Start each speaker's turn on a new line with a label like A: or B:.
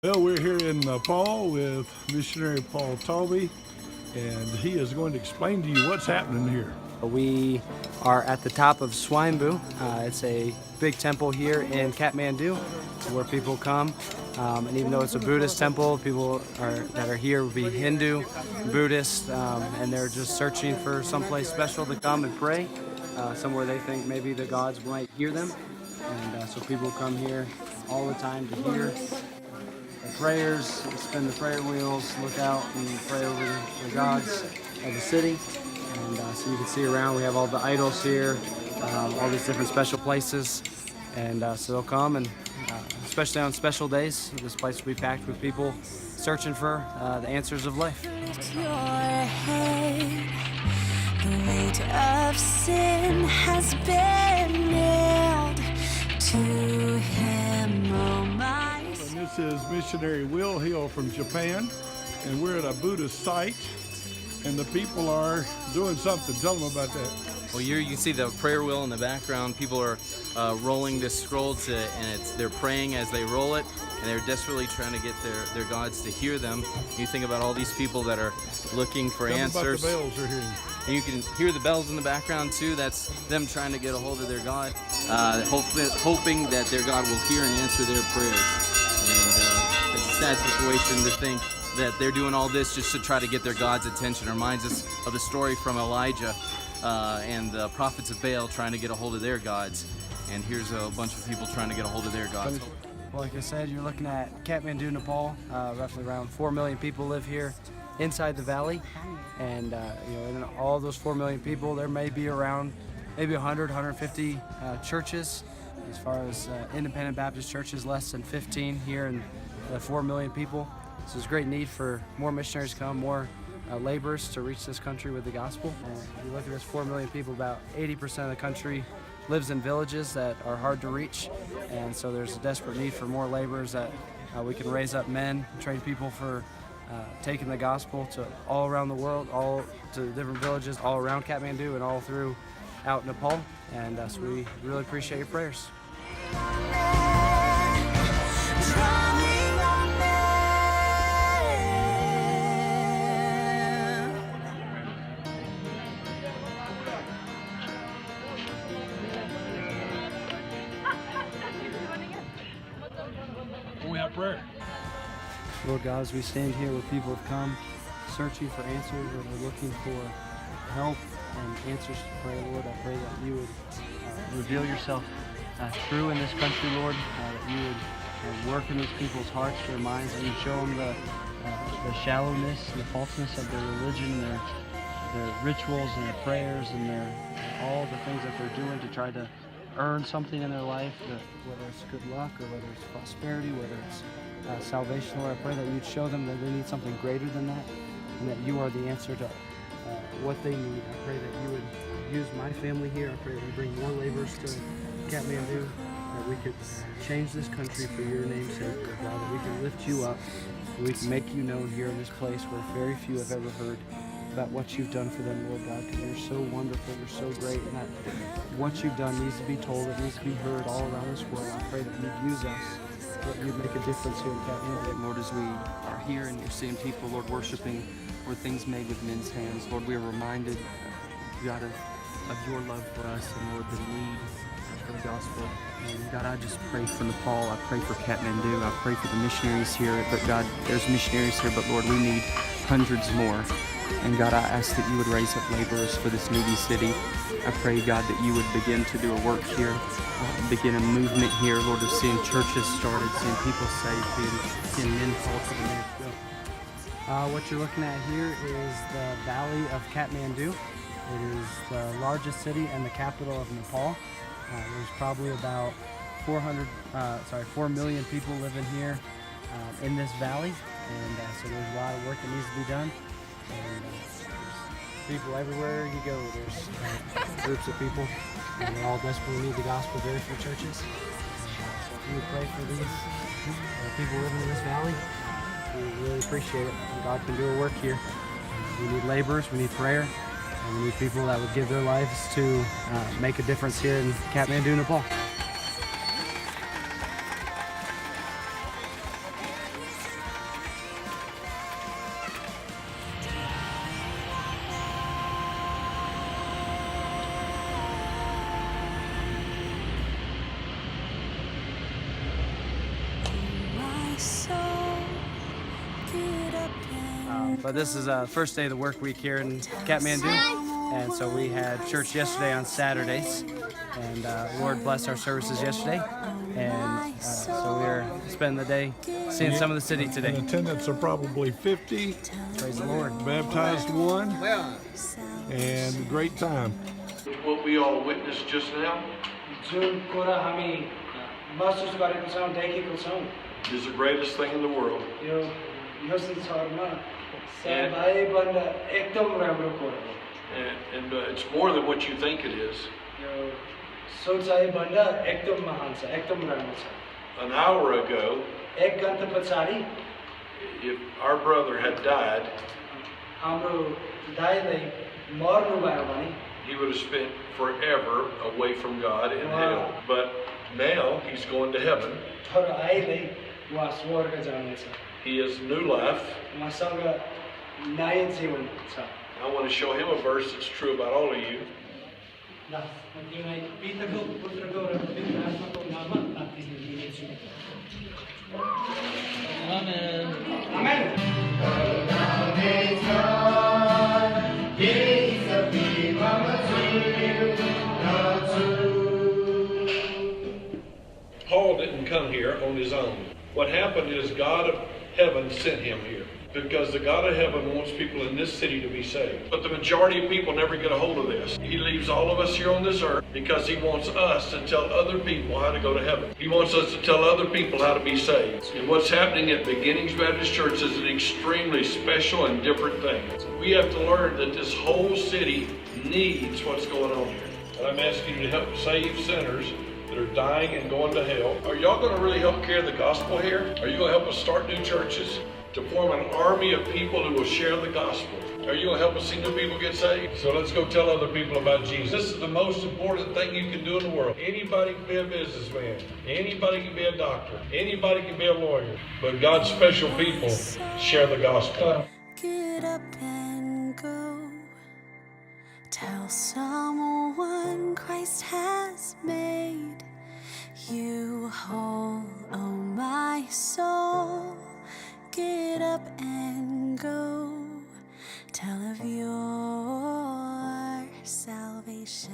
A: Well, we're here in Nepal with missionary Paul Talby, and he is going to explain to you what's happening here.
B: We are at the top of Swayambhu. It's a big temple here in Kathmandu where people come. And even though it's a Buddhist temple, people that are here would be Hindu, Buddhist, and they're just searching for someplace special to come and pray, somewhere they think maybe the gods might hear them. And so people come here all the time to hear the prayers, spin the prayer wheels, look out and pray over the gods of the city. And so you can see around, we have all the idols here, all these different special places. And so they'll come, and especially on special days, this place will be packed with people searching for the answers of life.
C: Your head, the weight of sin has been nailed to him, oh my.
A: And this is missionary Will Hill from Japan, and we're at a Buddhist site, and the people are doing something. Tell them about that.
D: Well, here you can see the prayer wheel in the background. People are rolling this scroll and they're praying as they roll it, and they're desperately trying to get their gods to hear them. You think about all these people that are looking for answers.
A: About the bells are hearing.
D: And you can hear the bells in the background too. That's them trying to get a hold of their God, hoping that their God will hear and answer their prayers. And it's a sad situation to think that they're doing all this just to try to get their God's attention. It reminds us of the story from Elijah and the prophets of Baal trying to get a hold of their gods. And here's a bunch of people trying to get a hold of their gods.
B: Well, like I said, you're looking at Kathmandu, Nepal. Roughly around 4 million people live here inside the valley. And in all those 4 million people, there may be around maybe 100, 150 churches. As far as independent Baptist churches, less than 15 here in the 4 million people. So there's great need for more missionaries to come, more laborers to reach this country with the gospel. And if you look at this 4 million people, about 80% of the country lives in villages that are hard to reach. And so there's a desperate need for more laborers that we can raise up men, train people for taking the gospel to all around the world, all to different villages all around Kathmandu and all throughout Nepal. And so we really appreciate your prayers.
A: We have prayer.
B: Lord God, as we stand here where people have come searching for answers, or they're looking for help and answers to prayer, Lord, I pray that you would reveal yourself true in this country, Lord, that you would work in these people's hearts, their minds, and you show them the shallowness and the falseness of their religion, their rituals and their prayers and all the things that they're doing to try to earn something in their life, whether it's good luck or whether it's prosperity, whether it's salvation. Lord, I pray that you'd show them that they need something greater than that, and that you are the answer to what they need. I pray that you would use my family here. I pray that you bring more laborers to Kathmandu, that we could change this country for your name's sake, Lord God, that we can lift you up, that we can make you known here in this place where very few have ever heard about what you've done for them, Lord God, because you're so wonderful, you're so great, and that what you've done needs to be told, it needs to be heard all around this world. I pray that you'd use us, that you'd make a difference here in Kathmandu.
E: Lord, as we are here and you're seeing people, Lord, worshiping for things made with men's hands, Lord, we are reminded, God, of your love for us, and Lord, the need for the gospel. And God, I just pray for Nepal, I pray for Kathmandu, I pray for the missionaries here, but God, there's missionaries here, but Lord, we need hundreds more. And God, I ask that you would raise up laborers for this needy city. I pray, God, that you would begin to do a work here, begin a movement here, Lord, of seeing churches started, seeing people saved, seeing men called to the ministry.
B: What you're looking at here is the Valley of Kathmandu. It is the largest city and the capital of Nepal. There's probably about 4 million people living here in this valley, and so there's a lot of work that needs to be done. And there's people everywhere you go. There's groups of people, and they all desperately need the gospel. Very few churches. So if you would pray for these people living in this valley, we really appreciate it. And God can do a work here. We need laborers, we need prayer, and we need people that would give their lives to make a difference here in Kathmandu, Nepal. But this is the first day of the work week here in Kathmandu, and so we had church yesterday on Saturdays, and Lord blessed our services yesterday, and so we're spending the day seeing some of the city
A: In
B: today.
A: attendance are probably 50,
B: Praise the Lord.
A: baptized one, and great time. What we all witnessed just now
F: जुन कुरा हामी महसुस गरेको छौँ देखेको छौँ
A: is the greatest thing in the world.
F: यो यो संसारमा सबैभन्दा एकदम राम्रो कुरा हो
A: And it's more than what you think it is.
F: यो सोचाइभन्दा एकदम महान छ एकदम राम्रो छ
A: An hour ago,
F: एक घन्टा पछाडि
A: if our brother had died,
F: हाम्रो दाइले मर्नुभयो भने
A: he would have spent forever away from God in hell. But now he's going to heaven.
F: तर अहिले उहाँ स्वर्ग जानेछ
A: He has new life.
F: उहाँसँग नयाँ जीवन छ
A: I want to show him a verse that's true about all of you.
F: ल म तिमीलाई पिताको पुत्रको र पवित्र आत्माको नाममा बाप्तिस्म दिनेछु आमेन आमेन
A: Paul didn't come here on his own. What happened is God of heaven sent him here because the God of heaven wants people in this city to be saved. But the majority of people never get a hold of this. He leaves all of us here on this earth because he wants us to tell other people how to go to heaven. He wants us to tell other people how to be saved. And what's happening at Beginnings Baptist Church is an extremely special and different thing. We have to learn that this whole city needs what's going on here. And I'm asking you to help save sinners that are dying and going to hell. Are y'all going to really help carry the gospel here? Are you going to help us start new churches? To form an army of people who will share the gospel? Are you going to help us see new people get saved? So let's go tell other people about Jesus. This is the most important thing you can do in the world. Anybody can be a businessman. Anybody can be a doctor. Anybody can be a lawyer. But God's special people share the gospel.
C: Get up and go. Tell someone Christ has made you whole, oh my soul. Get up and go. Tell of your salvation.